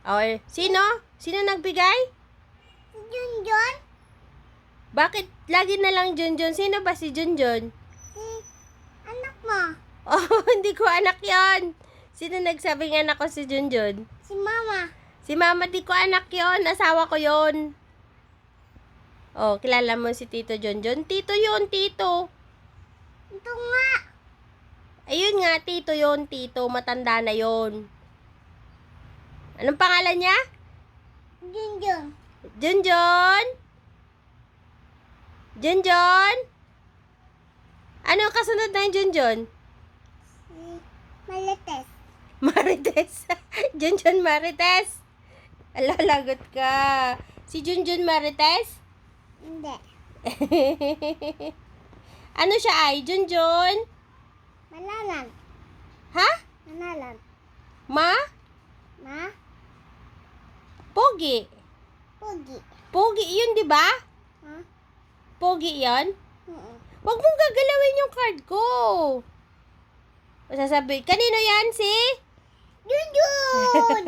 Okay. Sino? Sino nagbigay? Si Junjun. Bakit lagi na lang Junjun? Sino ba si Junjun? Si anak mo. Oh, hindi ko anak yon. Sino nagsabing anak ko si Junjun? Si mama. Si mama, di ko anak yon. Asawa ko yon. Oh, kilala mo si Tito Junjun? Tito yon, Tito. Ito nga. Ayun nga, Tito yon, Tito. Matanda na yon. Anong pangalan niya? Junjun. Junjun? Junjun? Ano kasunod ng Junjun? Si Malites. Marites. Junjun Marites. Ala, lagot ka. Si Junjun Marites? Hindi. Ano siya ay? Junjun? Malalan. Ha? Malalan. Ma? Ma. Pogi. Pugi. Pogi yun, di ba? Ha? Pogi yun? Oo. Huwag mong gagalawin yung card ko. Sasabi, kanino yan si? Junjun!